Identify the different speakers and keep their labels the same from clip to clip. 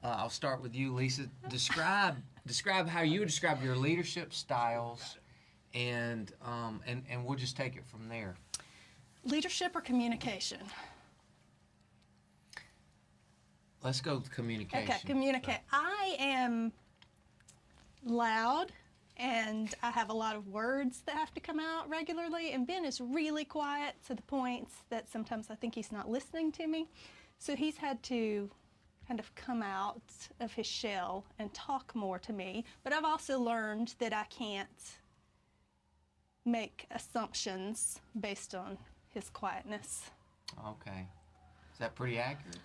Speaker 1: I'll start with you, Lisa. Describe how you would describe your leadership styles, and we'll just take it from there.
Speaker 2: Leadership or communication?
Speaker 1: Let's go with communication.
Speaker 2: Okay, communicate. I am loud, and I have a lot of words that have to come out regularly, and Ben is really quiet to the point that sometimes I think he's not listening to me. So he's had to kind of come out of his shell and talk more to me. But I've also learned that I can't make assumptions based on his quietness.
Speaker 1: Okay. Is that pretty accurate?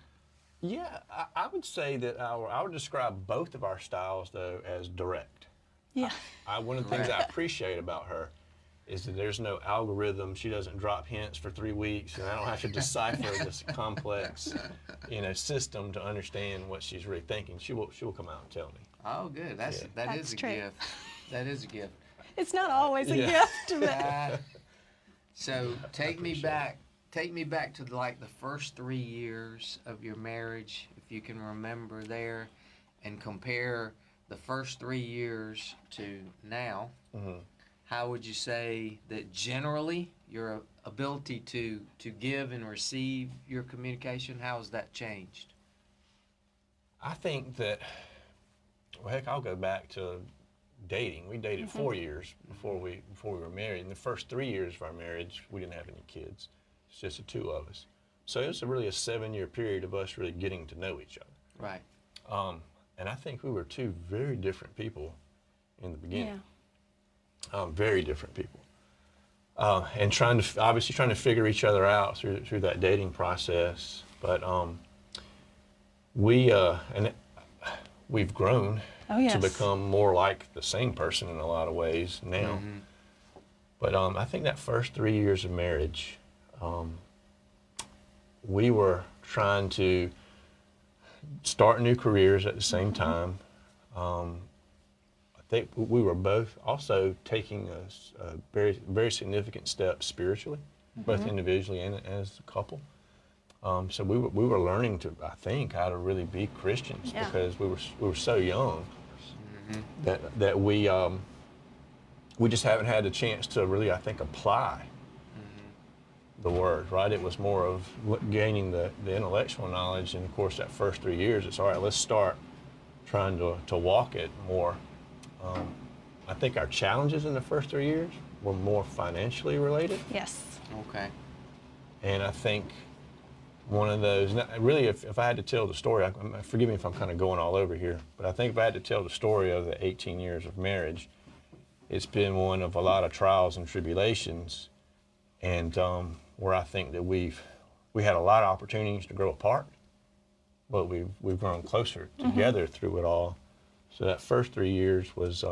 Speaker 3: Yeah, I would say that I would describe both of our styles, though, as direct.
Speaker 2: Yeah.
Speaker 3: One of the things I appreciate about her is that there's no algorithm. She doesn't drop hints for 3 weeks, and I don't have to decipher this complex, system to understand what she's really thinking. She will come out and tell me.
Speaker 1: Oh, good. That is a
Speaker 2: true.
Speaker 1: gift. That is a gift.
Speaker 2: It's not always a gift, but
Speaker 1: So take me back to like the first 3 years of your marriage, if you can remember there, and compare the first 3 years to now.
Speaker 3: Mm-hmm.
Speaker 1: How would you say that generally your ability to give and receive your communication, how has that changed?
Speaker 3: I think that, well, heck, I'll go back to dating. We dated 4 years before we were married. In the first 3 years of our marriage, we didn't have any kids. It's just the two of us. So it was really a 7-year period of us really getting to know each other.
Speaker 1: Right.
Speaker 3: And I think we were two very different people in the beginning.
Speaker 2: yeah.
Speaker 3: Very different people. And trying to figure each other out through that dating process. But we've grown to become more like the same person in a lot of ways now.
Speaker 1: Mm-hmm.
Speaker 3: But I think that first 3 years of marriage, we were trying to start new careers at the same time. I think we were both also taking a very, very significant step spiritually, both individually and as a couple. So we were learning to, I think, how to really be Christians because we were so young that we just haven't had the chance to really, I think, apply the word, right? It was more of gaining the intellectual knowledge, and of course that first 3 years, it's all right, let's start trying to walk it more. I think our challenges in the first 3 years were more financially related.
Speaker 2: Yes.
Speaker 1: Okay.
Speaker 3: And I think one of those, really, if I had to tell the story, forgive me if I'm kind of going all over here, but I think if I had to tell the story of the 18 years of marriage, it's been one of a lot of trials and tribulations, and where I think that we had a lot of opportunities to grow apart, but we've grown closer together through it all. So that first 3 years was,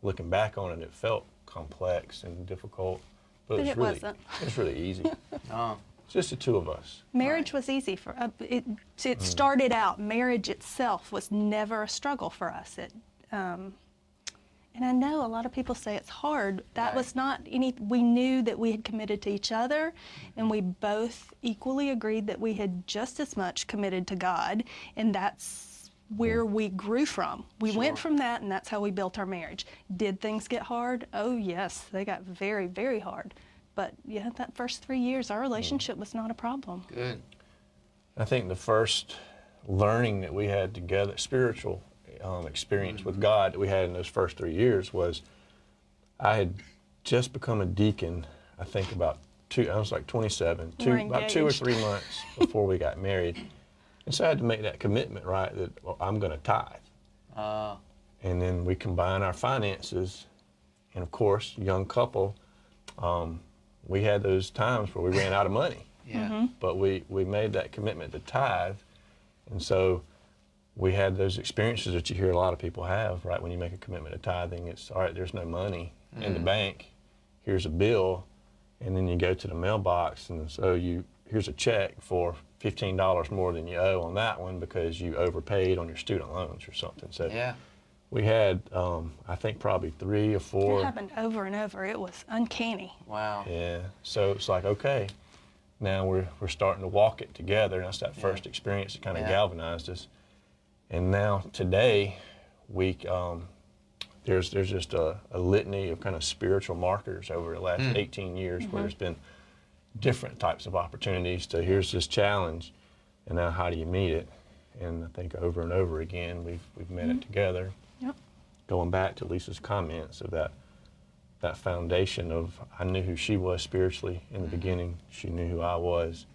Speaker 3: looking back on it, it felt complex and difficult, but
Speaker 2: But it wasn't.
Speaker 3: It was really easy.
Speaker 1: Oh.
Speaker 3: Just the two of us.
Speaker 2: Marriage was easy for it. It started out. Marriage itself was never a struggle for us. And I know a lot of people say it's hard. That was not any. We knew that we had committed to each other, and we both equally agreed that we had just as much committed to God, and that's where we grew from. We went from that, and that's how we built our marriage. Did things get hard? Oh yes, they got very, very hard. But yeah, that first 3 years, our relationship was not a problem.
Speaker 1: Good.
Speaker 3: I think the first learning that we had together, spiritual experience with God that we had in those first 3 years was, I had just become a deacon, I think I was like 27, about 2 or 3 months before we got married. And so I had to make that commitment, right, that I'm going to tithe. And then we combine our finances. And of course, young couple, we had those times where we ran out of money.
Speaker 1: Yeah.
Speaker 3: But we made that commitment to tithe. And so we had those experiences that you hear a lot of people have, right? When you make a commitment to tithing, it's, all right, there's no money in the bank. Here's a bill. And then you go to the mailbox, and so here's a check for $15 more than you owe on that one because you overpaid on your student loans or something. So we had, I think, probably 3 or 4.
Speaker 2: It happened over and over. It was uncanny.
Speaker 1: Wow.
Speaker 3: Yeah. So it's like, okay, now we're starting to walk it together. And that's that first experience that kind of galvanized us. And now today, there's just a litany of kind of spiritual markers over the last 18 years where there's been different types of opportunities to here's this challenge, and now how do you meet it? And I think over and over again we've met it together.
Speaker 2: Yep.
Speaker 3: Going back to Lisa's comments of that foundation of I knew who she was spiritually in the beginning, she knew who I was,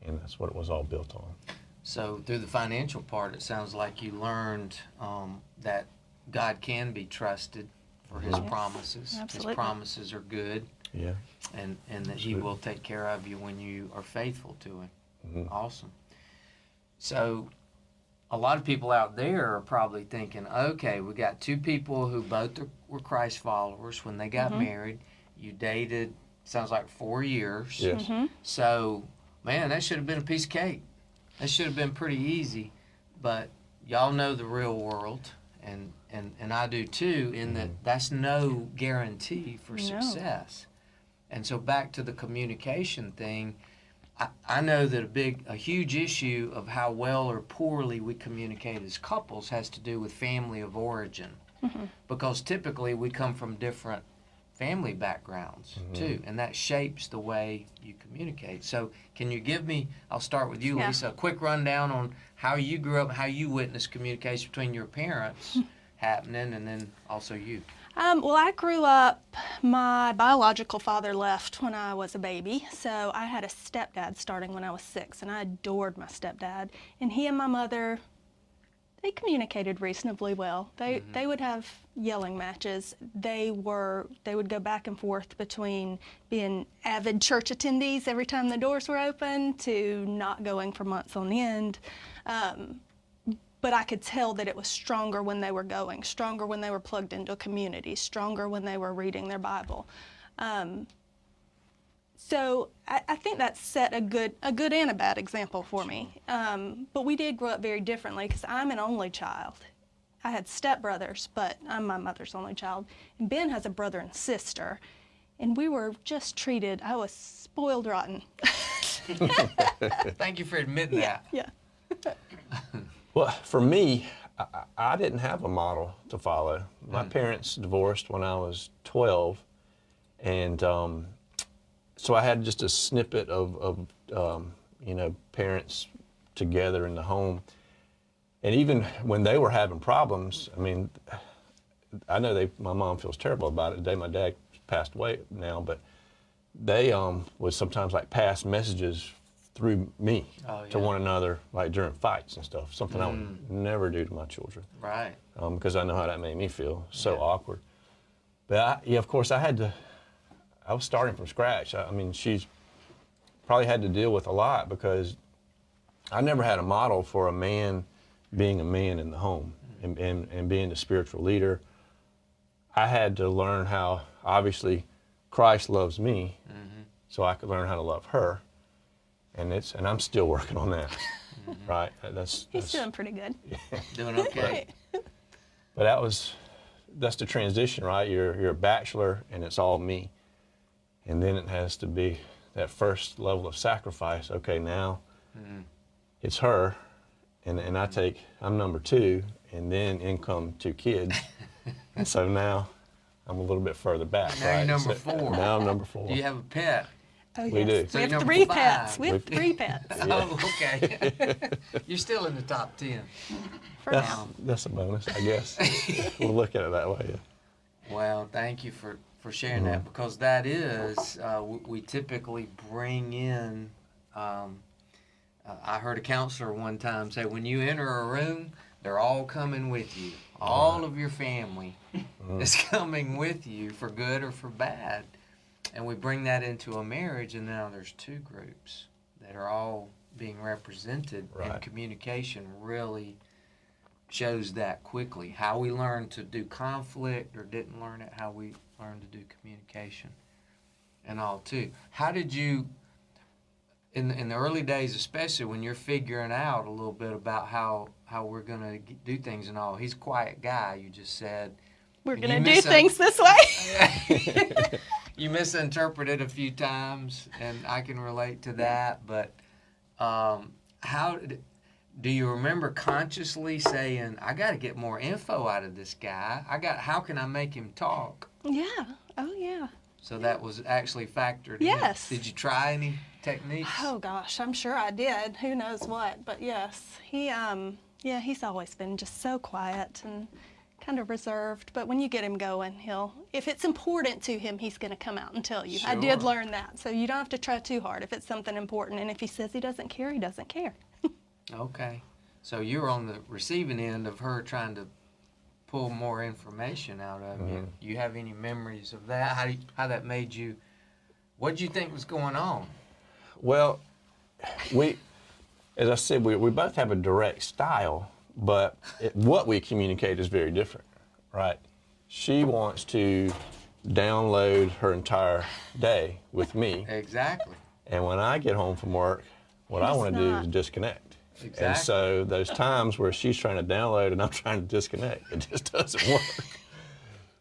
Speaker 3: and that's what it was all built on.
Speaker 1: So through the financial part, it sounds like you learned that God can be trusted for His promises.
Speaker 2: Absolutely.
Speaker 1: His promises are good,
Speaker 3: Yeah.
Speaker 1: and that He will take care of you when you are faithful to Him. Awesome. So a lot of people out there are probably thinking, okay, we got two people who both were Christ followers when they got married. You dated, sounds like 4 years.
Speaker 3: Yes.
Speaker 1: So, man, that should have been a piece of cake. That should have been pretty easy. But y'all know the real world, and I do too, in that that's no guarantee for success. And so back to the communication thing, I know that a huge issue of how well or poorly we communicate as couples has to do with family of origin. Because typically we come from different family backgrounds too, and that shapes the way you communicate. So can you give me, I'll start with you, Lisa, a quick rundown on how you grew up, how you witnessed communication between your parents happening, and then also you.
Speaker 2: Well, I grew up, my biological father left when I was a baby, so I had a stepdad starting when I was 6, and I adored my stepdad. And he and my mother, they communicated reasonably well. They would have yelling matches. They would go back and forth between being avid church attendees every time the doors were open to not going for months on end. But I could tell that it was stronger when they were going, stronger when they were plugged into a community, stronger when they were reading their Bible. So I think that set a good and a bad example for me. But we did grow up very differently because I'm an only child. I had stepbrothers, but I'm my mother's only child. And Ben has a brother and sister. And we were just treated, I was spoiled rotten.
Speaker 1: Thank you for admitting that.
Speaker 2: Yeah.
Speaker 3: Well, for me, I didn't have a model to follow. My parents divorced when I was 12, and so I had just a snippet of parents together in the home. And even when they were having problems, I mean, I know my mom feels terrible about it today. My dad passed away now, but they would sometimes like pass messages through me to one another, like during fights and stuff, something I would never do to my children.
Speaker 1: Right.
Speaker 3: Because I know how that made me feel, so awkward. But of course, I was starting from scratch. I mean, she's probably had to deal with a lot because I never had a model for a man being a man in the home and being the spiritual leader. I had to learn how, obviously, Christ loves me, so I could learn how to love her. And I'm still working on that, right?
Speaker 2: He's doing pretty good.
Speaker 1: Doing okay.
Speaker 3: But that's the transition, right? You're a bachelor, and it's all me, and then it has to be that first level of sacrifice. Okay, now it's her, and I'm number 2, and then in come 2 kids, and so now I'm a little bit further back.
Speaker 1: Now
Speaker 3: right?
Speaker 1: you're number 4.
Speaker 3: Now I'm number 4.
Speaker 1: Do you have a pet?
Speaker 2: Oh, yes.
Speaker 3: We do.
Speaker 1: So
Speaker 2: We
Speaker 1: you're
Speaker 2: have
Speaker 1: number
Speaker 2: 3
Speaker 1: 5.
Speaker 2: pets. We have 3 pets.
Speaker 1: Oh, okay. You're still in the top 10.
Speaker 2: For now.
Speaker 3: That's a bonus, I guess. We'll look at it that way. Yeah.
Speaker 1: Well, thank you for sharing that, because that is, we typically bring in, I heard a counselor one time say, when you enter a room, they're all coming with you. All of your family is coming with you for good or for bad. And we bring that into a marriage, and now there's 2 groups that are all being represented, and communication really shows that quickly. How we learned to do conflict or didn't learn it, how we learned to do communication and all too. How did you, in the early days especially, when you're figuring out a little bit about how we're going to do things and all, he's a quiet guy, you just said.
Speaker 2: We're going to do things this way.
Speaker 1: You misinterpreted a few times, and I can relate to that, but do you remember consciously saying, I got to get more info out of this guy? How can I make him talk?
Speaker 2: Yeah. Oh, yeah.
Speaker 1: So that was actually factored
Speaker 2: Yes.
Speaker 1: in. Did you try any techniques?
Speaker 2: Oh, gosh, I'm sure I did. Who knows what, but yes. He's always been just so quiet and kind of reserved, but when you get him going, if it's important to him, he's going to come out and tell you. I did
Speaker 1: Sure.
Speaker 2: learn that, so you don't have to try too hard if it's something important, and if he says he doesn't care, he doesn't care.
Speaker 1: Okay. So you're on the receiving end of her trying to pull more information out of you. Do you have any memories of that? How that made you, what did you think was going on?
Speaker 3: Well, as I said, we both have a direct style, but what we communicate is very different, right? She wants to download her entire day with me.
Speaker 1: Exactly.
Speaker 3: And when I get home from work, what I want to do is disconnect.
Speaker 1: Exactly.
Speaker 3: And so those times where she's trying to download and I'm trying to disconnect, it just doesn't work.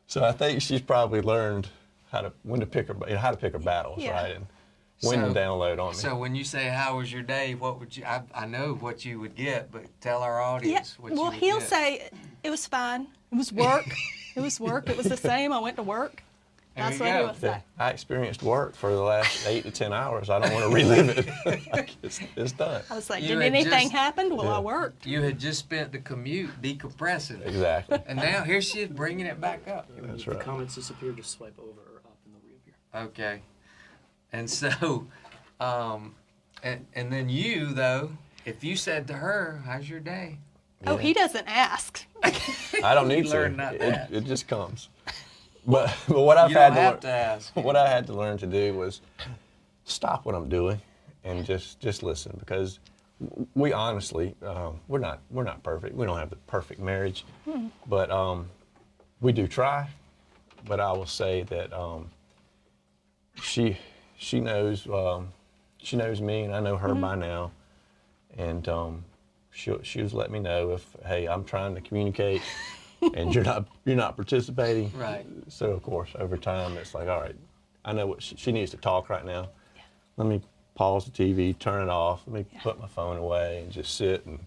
Speaker 3: So I think she's probably learned how to pick her battles,
Speaker 2: Yeah.
Speaker 3: right? And when to download on me.
Speaker 1: So when you say, how was your day, what would you, I know what you would get, but tell our audience what you would get.
Speaker 2: He'll say, it was fine. It was work. It was work. It was the same. I went to work.
Speaker 1: There
Speaker 2: That's
Speaker 1: you
Speaker 2: what
Speaker 1: go.
Speaker 2: he would say.
Speaker 3: I experienced work for the last 8 to 10 hours. I don't want to relive it. Like, it's done.
Speaker 2: I was like,
Speaker 1: You
Speaker 2: did
Speaker 1: had
Speaker 2: anything
Speaker 1: just-
Speaker 2: happen? Well,
Speaker 3: Yeah.
Speaker 2: I worked.
Speaker 1: You had just spent the commute decompressing it.
Speaker 3: Exactly.
Speaker 1: And now here she is bringing it back up.
Speaker 3: That's
Speaker 4: If the
Speaker 3: right.
Speaker 4: comments disappear, just swipe over or up in the rear view.
Speaker 1: Okay. And so, and then you, though, if you said to her, how's your day?
Speaker 2: Oh, he doesn't ask.
Speaker 3: I don't need
Speaker 1: You
Speaker 3: to.
Speaker 1: learned not to ask.
Speaker 3: It just comes. But what I've
Speaker 1: You
Speaker 3: had
Speaker 1: don't
Speaker 3: to
Speaker 1: have
Speaker 3: learn,
Speaker 1: to ask.
Speaker 3: what I had to learn to do was stop what I'm doing and just listen, because we honestly we're not perfect. We don't have the perfect marriage, but we do try. But I will say that she knows me and I know her by now, and she'll just let me know if, hey, I'm trying to communicate and you're not participating.
Speaker 1: Right.
Speaker 3: So of course over time it's like, all right, I know what she needs to talk right now. Let me pause the TV, turn it off. Let me put my phone away and just sit and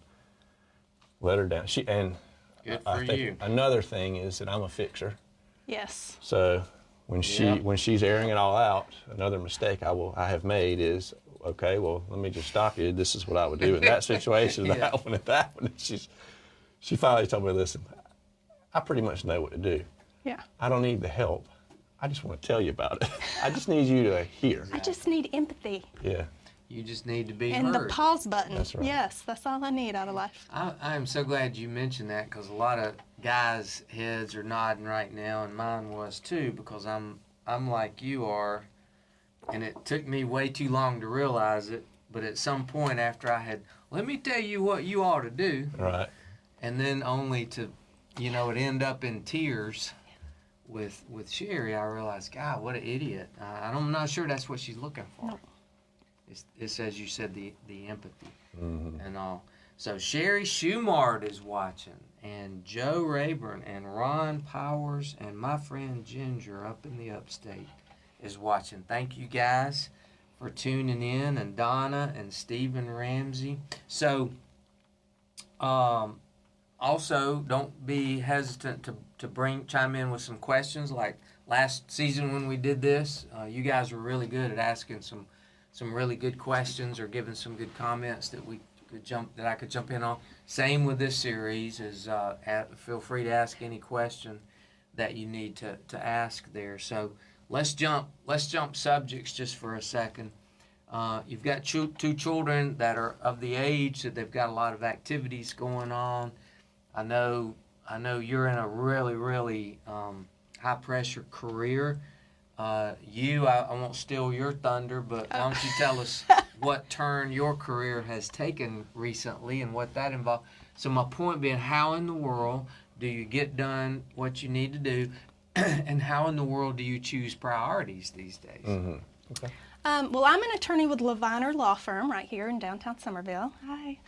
Speaker 3: let her down.
Speaker 1: Good
Speaker 3: I
Speaker 1: for
Speaker 3: think
Speaker 1: you.
Speaker 3: another thing is that I'm a fixer.
Speaker 2: Yes.
Speaker 3: So when she's airing it all out, another mistake I have made is, okay, well, let me just stop you. This is what I would do in that situation,
Speaker 1: Yeah.
Speaker 3: that one, and that one. And she finally told me, listen, I pretty much know what to do.
Speaker 2: Yeah.
Speaker 3: I don't need the help. I just want to tell you about it. I just need you to hear.
Speaker 2: I just need empathy
Speaker 3: Yeah.
Speaker 1: You just need to be
Speaker 2: and
Speaker 1: heard.
Speaker 2: the pause button.
Speaker 3: That's right.
Speaker 2: Yes, that's all I need out of life.
Speaker 1: I am so glad you mentioned that, because a lot of guys' heads are nodding right now, and mine was too, because I'm like you are, and it took me way too long to realize it. But at some point after I had, let me tell you what you ought to do,
Speaker 3: Right.
Speaker 1: and then only to, it end up in tears with Sherry, I realized, God, what an idiot. I'm not sure that's what she's looking for.
Speaker 2: No.
Speaker 1: It's as you said, the empathy and all. So Sherry Schumart is watching, and Joe Rayburn and Ron Powers and my friend Ginger up in the upstate is watching. Thank you guys for tuning in, and Donna and Stephen Ramsey. So also don't be hesitant to chime in with some questions. Like last season when we did this, you guys were really good at asking some really good questions or giving some good comments that I could jump in on. Same with this series, is feel free to ask any question that you need to ask there. So let's jump subjects just for a second. You've got two children that are of the age that they've got a lot of activities going on. I know you're in a really, really high pressure career. I won't steal your thunder, but why don't you tell us what turn your career has taken recently and what that involved? So my point being, how in the world do you get done what you need to do, and how in the world do you choose priorities these days?
Speaker 3: Mm-hmm. Okay.
Speaker 2: Well, I'm an attorney with Leviner Law Firm right here in downtown Summerville. Hi.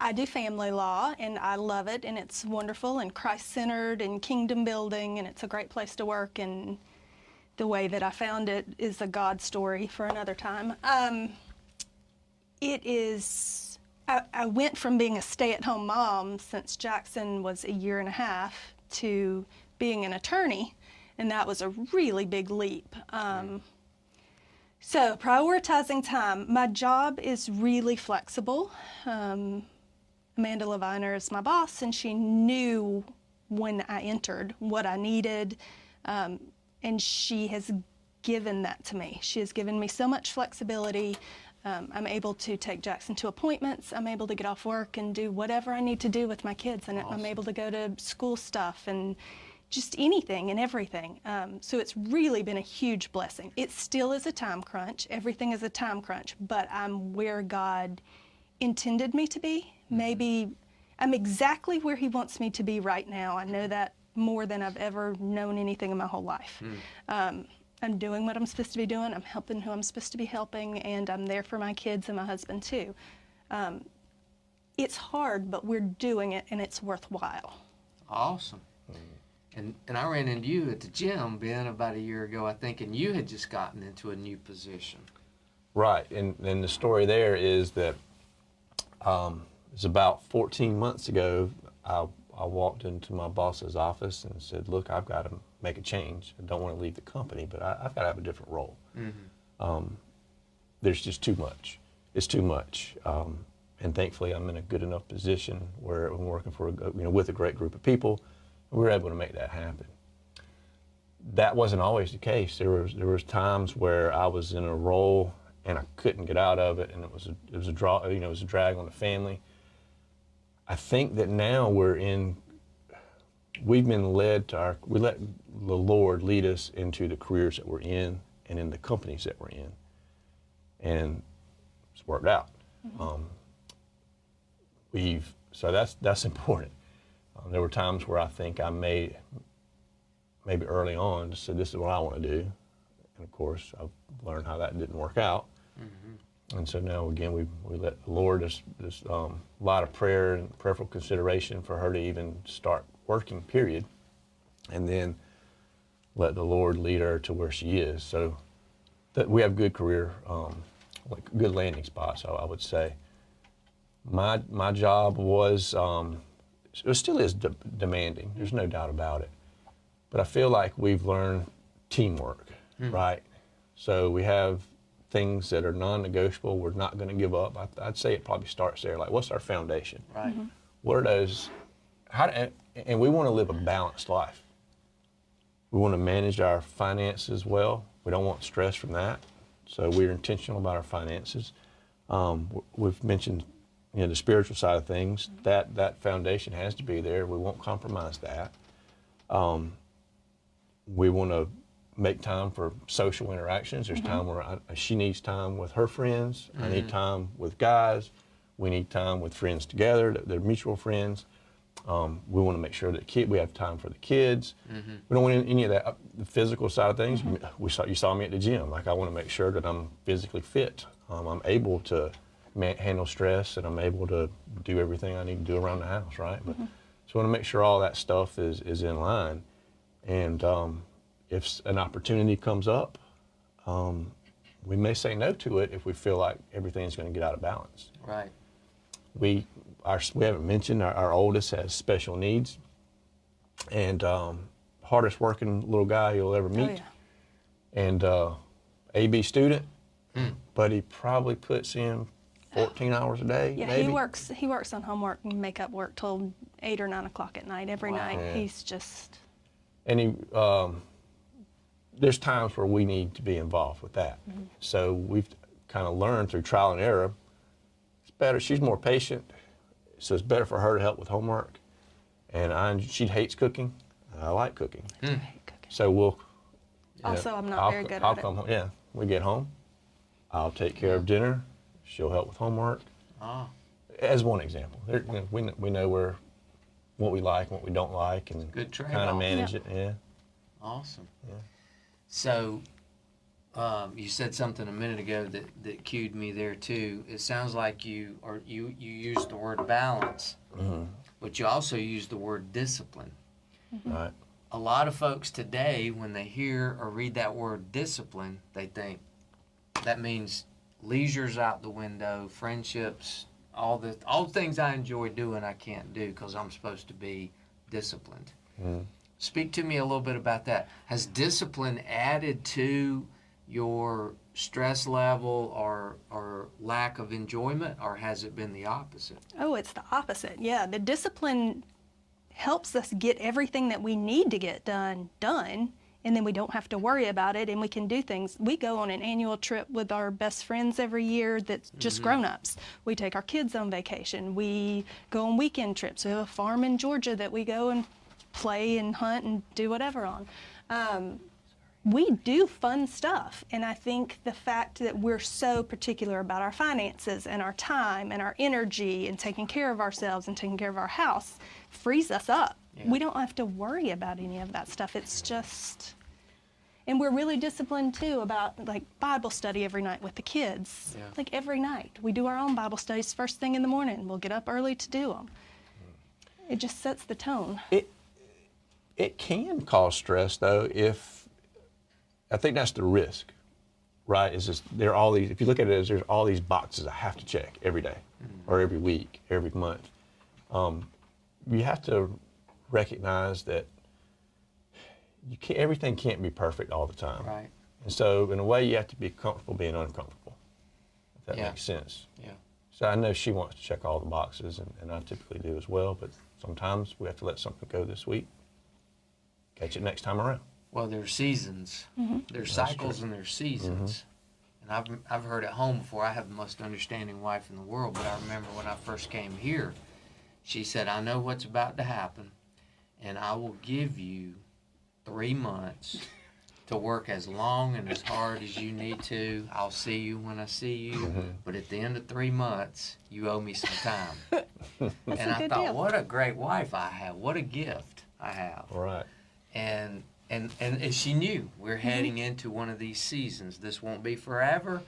Speaker 2: I do family law, and I love it, and it's wonderful and Christ-centered and kingdom building, and it's a great place to work, and the way that I found it is a God story for another time. It is I went from being a stay-at-home mom since Jackson was a year and a half to being an attorney, and that was a really big leap. So prioritizing time. My job is really flexible. Amanda Leviner is my boss, and she knew when I entered what I needed, and she has given that to me. She has given me so much flexibility. I'm able to take Jackson to appointments. I'm able to get off work and do whatever I need to do with my kids, and I'm able to go to school stuff and just anything and everything. So it's really been a huge blessing. It still is a time crunch. Everything is a time crunch, but I'm where God intended me to be. Maybe I'm exactly where He wants me to be right now. I know that more than I've ever known anything in my whole life. I'm doing what I'm supposed to be doing. I'm helping who I'm supposed to be helping, and I'm there for my kids and my husband too. It's hard, but we're doing it, and it's worthwhile.
Speaker 1: Awesome. And I ran into you at the gym, Ben, about a year ago, I think, and you had just gotten into a new position.
Speaker 3: Right, and the story there is that it's about 14 months ago, I walked into my boss's office and said, look, I've got to make a change. I don't want to leave the company, but I've got to have a different role. There's just too much. It's too much. And thankfully, I'm in a good enough position where I'm working for with a great group of people. We were able to make that happen. That wasn't always the case. There was times where I was in a role and I couldn't get out of it, and it was a drag on the family. I think that now we've been led we let the Lord lead us into the careers that we're in and in the companies that we're in, and it's worked out. So that's important. There were times where I think I maybe early on just said, this is what I want to do, and of course I've learned how that didn't work out. And so now again we let the Lord just a lot of prayer and prayerful consideration for her to even start working, period, and then let the Lord lead her to where she is. So that we have good career, like good landing spots, I would say. My job was, it still is demanding, there's no doubt about it. But I feel like we've learned teamwork, right? So we have things that are non-negotiable, we're not going to give up. I'd say it probably starts there. Like, what's our foundation?
Speaker 1: Right.
Speaker 3: What are those, and we want to live a balanced life. We want to manage our finances well. We don't want stress from that. So we're intentional about our finances. We've mentioned, the spiritual side of things. That foundation has to be there. We won't compromise that. We want to make time for social interactions. There's time where she needs time with her friends. I need time with guys. We need time with friends together. They're mutual friends. We want to make sure that we have time for the kids. We don't want any of that. The physical side of things. You saw me at the gym. Like, I want to make sure that I'm physically fit. I'm able to handle stress, and I'm able to do everything I need to do around the house, right? But so I want to make sure all that stuff is in line. And if an opportunity comes up, we may say no to it if we feel like everything's going to get out of balance.
Speaker 1: Right.
Speaker 3: We haven't mentioned our oldest has special needs, and hardest working little guy you'll ever meet.
Speaker 2: Oh, yeah.
Speaker 3: And AB student, but he probably puts in 14 hours a day.
Speaker 2: Yeah,
Speaker 3: maybe.
Speaker 2: he works on homework and makeup work till 8 or 9 o'clock at night every night.
Speaker 3: Yeah.
Speaker 2: He's just.
Speaker 3: And there's times where we need to be involved with that. So we've kind of learned through trial and error. It's better. She's more patient, so it's better for her to help with homework. And she hates cooking. I like cooking.
Speaker 2: I hate cooking.
Speaker 3: So we'll.
Speaker 2: Also, I'm not very good at it.
Speaker 3: Come home. Yeah, we get home. I'll take care of dinner. She'll help with homework. As one example, we know what we like, what we don't like, and
Speaker 1: good trade-off.
Speaker 3: kind of manage it. Yeah.
Speaker 1: Awesome.
Speaker 3: Yeah.
Speaker 1: So, you said something a minute ago that cued me there too. It sounds like you used the word balance, but you also used the word discipline.
Speaker 3: Right.
Speaker 1: A lot of folks today, when they hear or read that word discipline, they think that means leisure's out the window, friendships all the things I enjoy doing I can't do because I'm supposed to be disciplined. Speak to me a little bit about that. Has discipline added to your stress level or lack of enjoyment, or has it been the opposite?
Speaker 2: Oh, it's the opposite. Yeah, the discipline helps us get everything that we need to get done, and then we don't have to worry about it, and we can do things. We go on an annual trip with our best friends every year that's just grown-ups. We take our kids on vacation. We go on weekend trips. We have a farm in Georgia that we go and play and hunt and do whatever on. We do fun stuff, and I think the fact that we're so particular about our finances and our time and our energy and taking care of ourselves and taking care of our house frees us up. Yeah. We don't have to worry about any of that stuff. It's just, and we're really disciplined too about like Bible study every night with the kids. Yeah. Like every night. We do our own Bible studies first thing in the morning. We'll get up early to do them. It just sets the tone.
Speaker 3: It can cause stress though I think that's the risk, right? Is just there are all these. If you look at it as there's all these boxes I have to check every day, or every week, every month. You have to recognize that everything can't be perfect all the time.
Speaker 1: Right.
Speaker 3: And so, in a way, you have to be comfortable being uncomfortable. If that makes sense.
Speaker 1: Yeah.
Speaker 3: So I know she wants to check all the boxes, and I typically do as well. But sometimes we have to let something go this week. Catch it next time around.
Speaker 1: Well, there's seasons. There's cycles and there's seasons. And I've heard at home before. I have the most understanding wife in the world, but I remember when I first came here, she said, I know what's about to happen, and I will give you 3 months to work as long and as hard as you need to. I'll see you when I see you, but at the end of 3 months, you owe me some time. And I thought, what a great wife I have. What a gift I have.
Speaker 3: Right.
Speaker 1: And she knew we're heading into one of these seasons. This won't be forever,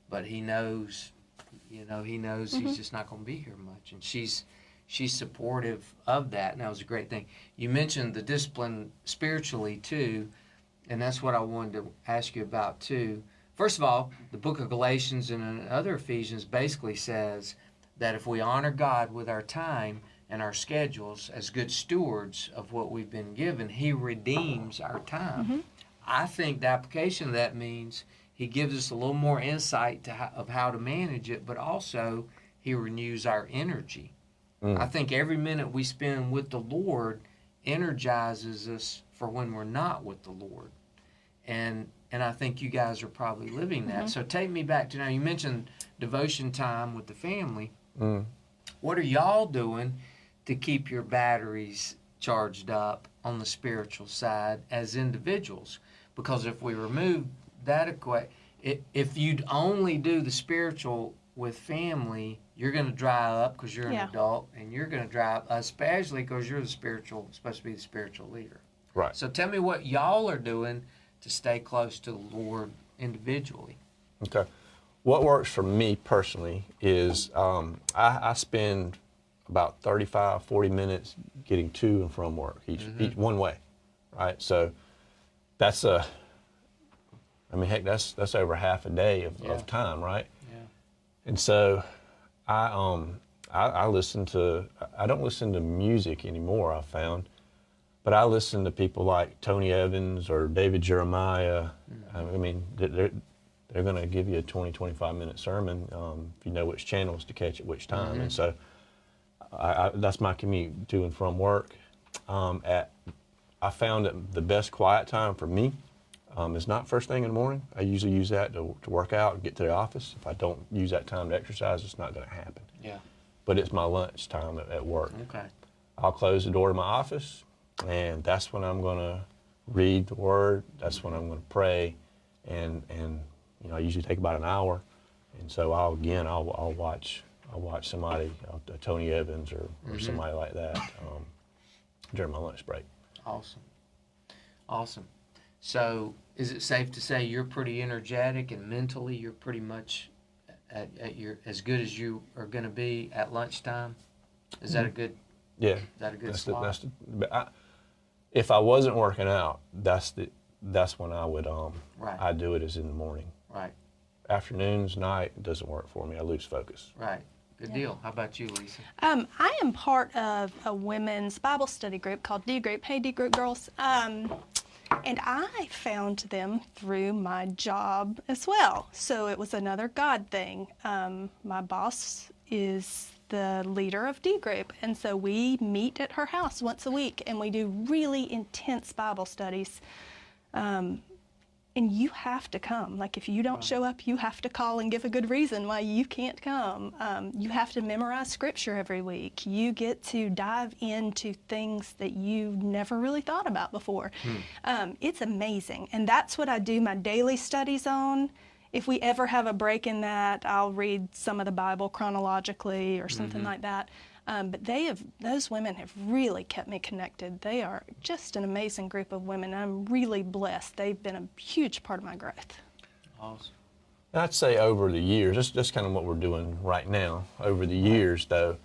Speaker 1: but he knows, he's just not going to be here much. And she's supportive of that, and that was a great thing. You mentioned the discipline spiritually too, and that's what I wanted to ask you about too. First of all, the book of Galatians and other Ephesians basically says that if we honor God with our time and our schedules as good stewards of what we've been given, He redeems our time. I think the application of that means He gives us a little more insight of how to manage it, but also He renews our energy. I think every minute we spend with the Lord energizes us for when we're not with the Lord. And I think you guys are probably living that. So take me back to now. You mentioned devotion time with the family. What are y'all doing to keep your batteries charged up on the spiritual side as individuals? Because if we remove that equation, if you'd only do the spiritual with family, you're going to dry up because you're an adult, and you're going to dry up, especially because you're supposed to be the spiritual leader.
Speaker 3: Right.
Speaker 1: So tell me what y'all are doing to stay close to the Lord individually.
Speaker 3: Okay. What works for me personally is I spend about 35, 40 minutes getting to and from work each one way, right? So that's that's over half a day of time, right? Yeah. And so I listen to, I don't listen to music anymore, I found, but I listen to people like Tony Evans or David Jeremiah. I mean, they're going to give you a 20, 25-minute sermon if you know which channels to catch at which time. And so that's my commute to and from work. I found that the best quiet time for me is not first thing in the morning. I usually use that to work out and get to the office. If I don't use that time to exercise, it's not going to happen.
Speaker 1: Yeah.
Speaker 3: But it's my lunch time at work.
Speaker 1: Okay.
Speaker 3: I'll close the door to my office, and that's when I'm going to read the Word. That's when I'm going to pray, and I usually take about an hour. And so I'll watch somebody, Tony Evans or somebody like that during my lunch break.
Speaker 1: Awesome. So is it safe to say you're pretty energetic and mentally you're pretty much at your as good as you are going to be at lunchtime? Is that a good?
Speaker 3: Yeah.
Speaker 1: Is that a good slot?
Speaker 3: If I wasn't working out, that's when I would
Speaker 1: Right.
Speaker 3: I do it is in the morning.
Speaker 1: Right.
Speaker 3: Afternoons, night, it doesn't work for me. I lose focus.
Speaker 1: Right. Good deal. How about you, Lisa?
Speaker 2: I am part of a women's Bible study group called D Group. Hey, D Group girls. And I found them through my job as well. So it was another God thing. My boss is the leader of D Group, and so we meet at her house once a week, and we do really intense Bible studies. And you have to come. Like, if you don't show up, you have to call and give a good reason why you can't come. You have to memorize scripture every week. You get to dive into things that you never really thought about before. It's amazing. And that's what I do my daily studies on. If we ever have a break in that, I'll read some of the Bible chronologically or something like that. But those women have really kept me connected. They are just an amazing group of women. I'm really blessed. They've been a huge part of my growth.
Speaker 1: Awesome.
Speaker 3: I'd say over the years, that's kind of what we're doing right now. Over the years, though,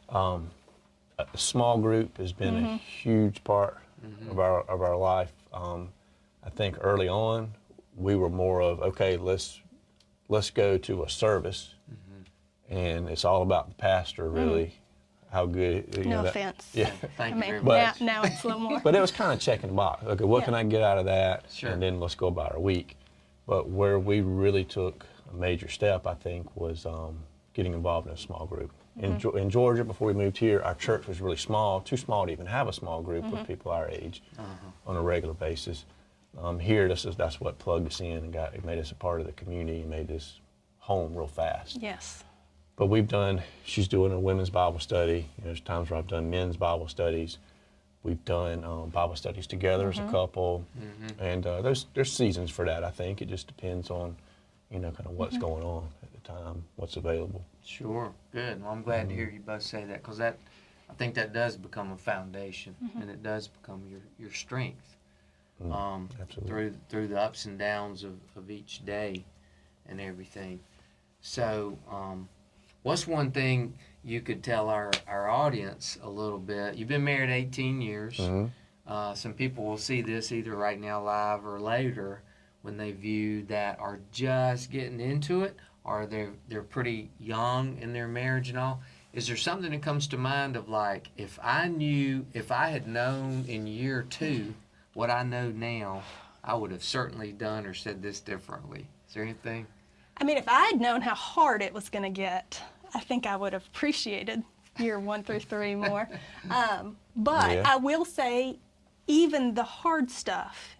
Speaker 3: a small group has been a huge part of our life. I think early on, we were more of, okay, let's go to a service, and it's all about the pastor, really. How good.
Speaker 2: No offense.
Speaker 3: Yeah.
Speaker 1: Thank you very
Speaker 3: much.
Speaker 1: much.
Speaker 2: Now it's a little more.
Speaker 3: But it was kind of checking the box. Okay, what can I get out of that?
Speaker 1: Sure.
Speaker 3: And then let's go about our week. But where we really took a major step, I think, was getting involved in a small group. In Georgia, before we moved here, our church was really small, too small to even have a small group of people our age on a regular basis. Here, that's what plugged us in and it made us a part of the community and made this home real fast.
Speaker 2: Yes.
Speaker 3: But she's doing a women's Bible study. There's times where I've done men's Bible studies. We've done Bible studies together as a couple. And there's seasons for that, I think. It just depends on, kind of what's going on at the time, what's available.
Speaker 1: Sure. Good. Well, I'm glad to hear you both say that, because I think that does become a foundation, and it does become your strength
Speaker 3: Absolutely.
Speaker 1: through the ups and downs of each day and everything. So, what's one thing you could tell our audience a little bit? You've been married 18 years. Some people will see this either right now live or later when they view that are just getting into it, or they're pretty young in their marriage and all. Is there something that comes to mind of, like, if I had known in year 2 what I know now, I would have certainly done or said this differently? Is there anything?
Speaker 2: I mean, if I had known how hard it was going to get, I think I would have appreciated year 1 through 3 more. But I will say, even the hard stuff,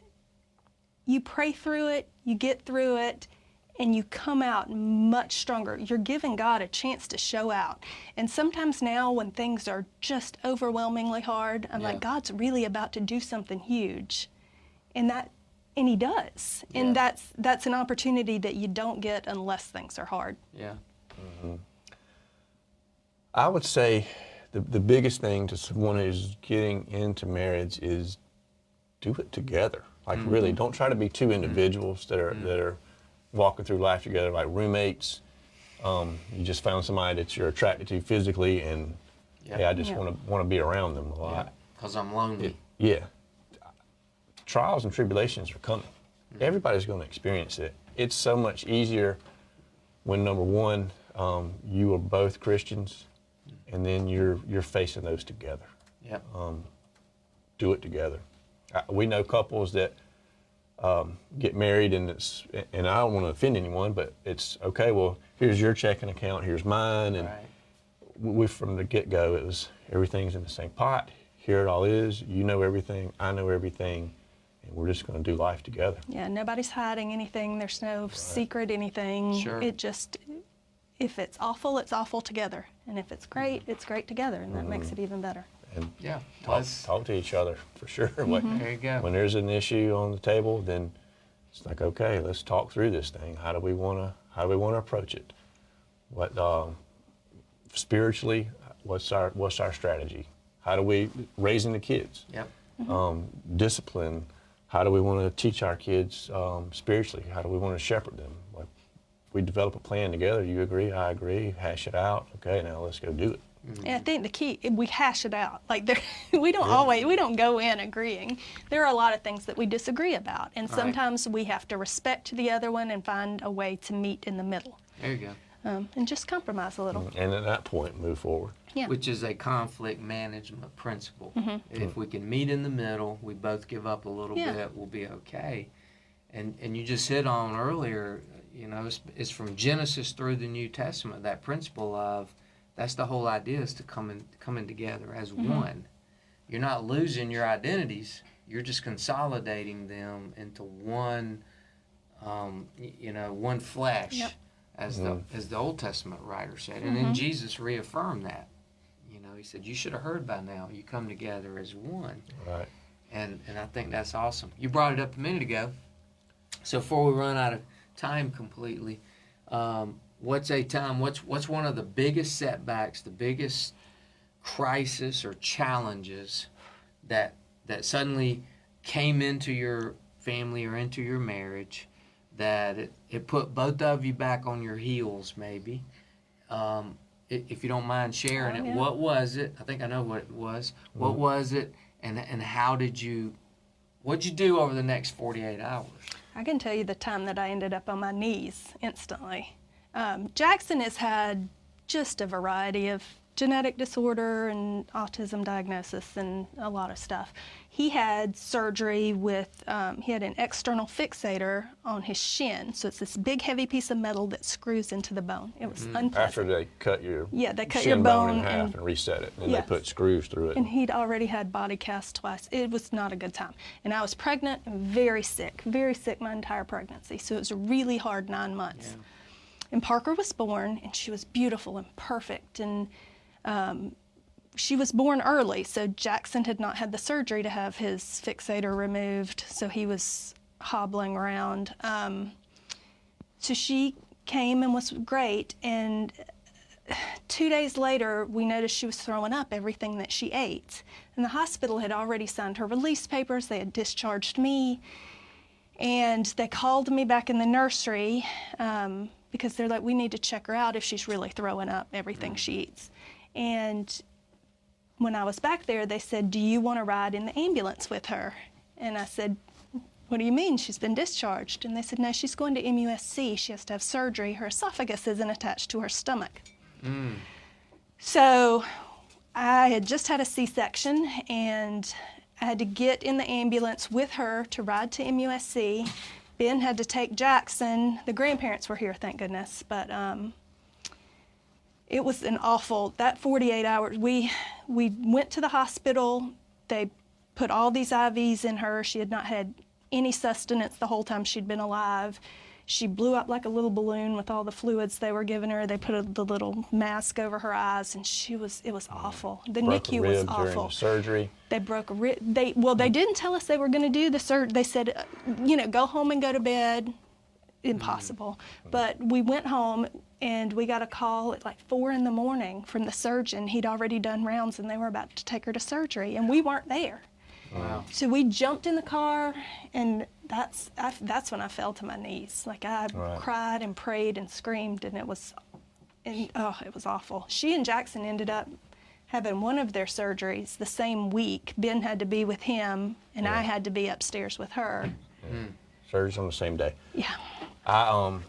Speaker 2: you pray through it, you get through it, and you come out much stronger. You're giving God a chance to show out. And sometimes now when things are just overwhelmingly hard, I'm like, God's really about to do something huge. And he does.
Speaker 1: Yeah.
Speaker 2: And that's an opportunity that you don't get unless things are hard.
Speaker 1: Yeah.
Speaker 3: I would say the biggest thing to someone who's getting into marriage is do it together. Like, really, don't try to be two individuals that are walking through life together like roommates. You just found somebody that you're attracted to physically, and I just want to be around them a lot.
Speaker 1: Because I'm lonely.
Speaker 3: Trials and tribulations are coming. Everybody's going to experience it. It's so much easier when, number one, you are both Christians, and then you're facing those together. Do it together. We know couples that get married, and I don't want to offend anyone, but it's okay. Well, here's your checking account, here's mine, and we from the get-go, it was everything's in the same pot. Here it all is. You know everything. I know everything. And we're just going to do life together. Yeah,
Speaker 2: nobody's hiding anything. There's no secret anything.
Speaker 1: Sure.
Speaker 2: It just, if it's awful together. And if it's great together. And that makes it even better.
Speaker 3: And talk to each other for sure.
Speaker 1: There you go.
Speaker 3: When there's an issue on the table, then it's like, okay, let's talk through this thing. How do we want to approach it? What spiritually, what's our strategy? How do we raising the kids? Discipline. How do we want to teach our kids spiritually? How do we want to shepherd them? Like, we develop a plan together. You agree, I agree, hash it out. Okay, now let's go do it.
Speaker 2: And I think the key, we hash it out. Like, we don't go in agreeing. There are a lot of things that we disagree about, and sometimes we have to respect the other one and find a way to meet in the middle.
Speaker 1: There you
Speaker 2: and just compromise a little.
Speaker 3: And at that point, move forward.
Speaker 2: Yeah.
Speaker 1: Which is a conflict management principle.
Speaker 2: Mhm.
Speaker 1: If we can meet in the middle, we both give up a little
Speaker 2: Yeah.
Speaker 1: bit, we'll be okay. And you just hit on earlier, you know, it's from Genesis through the New Testament, that principle of, that's the whole idea, is to coming together as one. You're not losing your identities, you're just consolidating them into one, you know, one flesh.
Speaker 2: Yep.
Speaker 1: As the Old Testament writer said. And then Jesus reaffirmed that. You know, he said, you should have heard by now, you come together as one.
Speaker 3: Right.
Speaker 1: And I think that's awesome. You brought it up a minute ago. So before we run out of time completely, what's one of the biggest setbacks, the biggest crisis or challenges that suddenly came into your family or into your marriage, that it put both of you back on your heels, maybe? If you don't mind sharing it, what was it? I think I know what it was. What was it, and what'd you do over the next 48 hours?
Speaker 2: I can tell you the time that I ended up on my knees instantly. Jackson has had just a variety of genetic disorder and autism diagnosis and a lot of stuff. He had surgery with, he had an external fixator on his shin. So it's this big heavy piece of metal that screws into the bone. It was unpleasant.
Speaker 3: After they cut your
Speaker 2: they cut
Speaker 3: shin
Speaker 2: your bone
Speaker 3: in half and reset it, and
Speaker 2: yes.
Speaker 3: they put screws through it.
Speaker 2: And he'd already had body casts twice. It was not a good time. And I was pregnant and very sick my entire pregnancy. So it was a really hard 9 months.
Speaker 1: Yeah.
Speaker 2: And Parker was born, and she was beautiful and perfect. And she was born early, so Jackson had not had the surgery to have his fixator removed, so he was hobbling around. So she came and was great, and 2 days later, we noticed she was throwing up everything that she ate. And the hospital had already signed her release papers, they had discharged me, and they called me back in the nursery because they're like, we need to check her out if she's really throwing up everything she eats. And when I was back there, they said, do you want to ride in the ambulance with her? And I said, what do you mean? She's been discharged. And they said, no, she's going to MUSC. She has to have surgery. Her esophagus isn't attached to her stomach. So I had just had a C-section, and I had to get in the ambulance with her to ride to MUSC. Ben had to take Jackson. The grandparents were here, thank goodness. But it was an awful, that 48 hours, we went to the hospital. They put all these IVs in her. She had not had any sustenance the whole time she'd been alive. She blew up like a little balloon with all the fluids they were giving her. They put the little mask over her eyes, and it was awful. The NICU was awful.
Speaker 3: During the surgery.
Speaker 2: They broke a rib. They didn't tell us they were going to do the surgery. They said, go home and go to bed. Impossible. But we went home, and we got a call at like 4 in the morning from the surgeon. He'd already done rounds, and they were about to take her to surgery, and we weren't there.
Speaker 1: Wow.
Speaker 2: So we jumped in the car, and that's when I fell to my knees. Like I cried and prayed and screamed, and it was awful. She and Jackson ended up having one of their surgeries the same week. Ben had to be with him, and I had to be upstairs with her.
Speaker 3: Surgeries on the same day.
Speaker 2: Yeah.
Speaker 3: I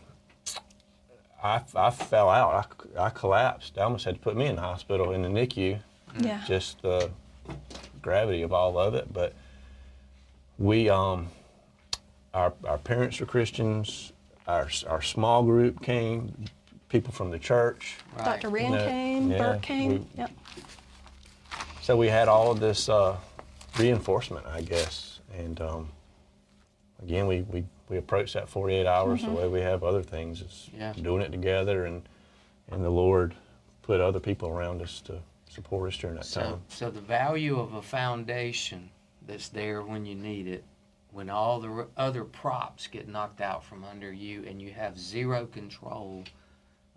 Speaker 3: fell out. I collapsed. They almost had to put me in the hospital in the NICU.
Speaker 2: Yeah.
Speaker 3: Just the gravity of all of it. But we, our parents were Christians. Our small group came. People from the church.
Speaker 1: Right.
Speaker 2: Dr. Wren came. Bert came. Yep.
Speaker 3: So we had all of this reinforcement, I guess. And again, we approached that 48 hours the way we have other things, is doing it together, and the Lord put other people around us to support us during that time.
Speaker 1: So the value of a foundation that's there when you need it, when all the other props get knocked out from under you and you have zero control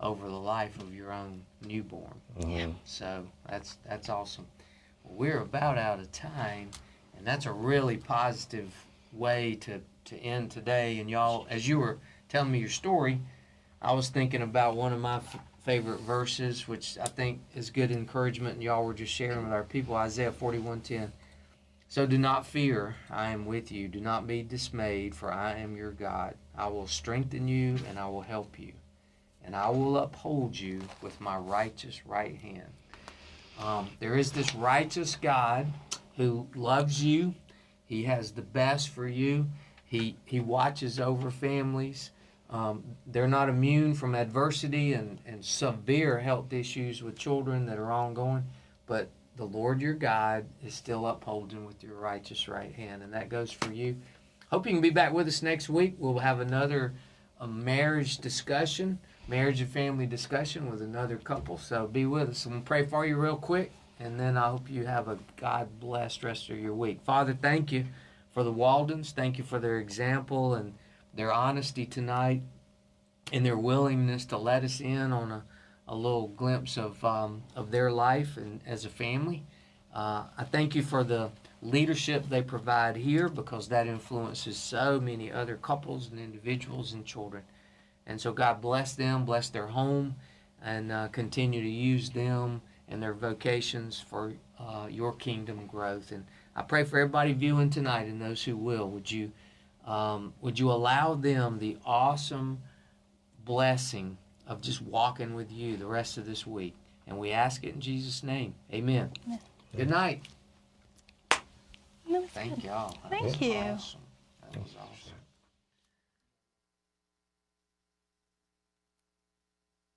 Speaker 1: over the life of your own newborn. So that's awesome. Well, we're about out of time, and that's a really positive way to end today. And y'all, as you were telling me your story, I was thinking about one of my favorite verses, which I think is good encouragement, and y'all were just sharing with our people, Isaiah 41:10. So do not fear, I am with you. Do not be dismayed, for I am your God. I will strengthen you, and I will help you. and I will uphold you with my righteous right hand. There is this righteous God who loves you. He has the best for you. He watches over families. They're not immune from adversity and severe health issues with children that are ongoing, but the Lord your God is still upholding with your righteous right hand, and that goes for you. Hope you can be back with us next week. We'll have another marriage discussion, marriage and family discussion with another couple, so be with us. I'm going to pray for you real quick, and then I hope you have a God-blessed rest of your week. Father, thank you for the Waldens. Thank you for their example and their honesty tonight and their willingness to let us in on a little glimpse of their life and as a family. I thank you for the leadership they provide here, because that influences so many other couples and individuals and children. And so God bless them, bless their home, and continue to use them and their vocations for your kingdom growth. And I pray for everybody viewing tonight and those who will. Would you allow them the awesome blessing of just walking with you the rest of this week? And we ask it in Jesus' name. Amen.
Speaker 2: Amen.
Speaker 1: Good night.
Speaker 2: No, it's
Speaker 1: Thank
Speaker 2: good.
Speaker 1: y'all. That
Speaker 2: Thank
Speaker 1: was
Speaker 2: you.
Speaker 1: Awesome. That was awesome.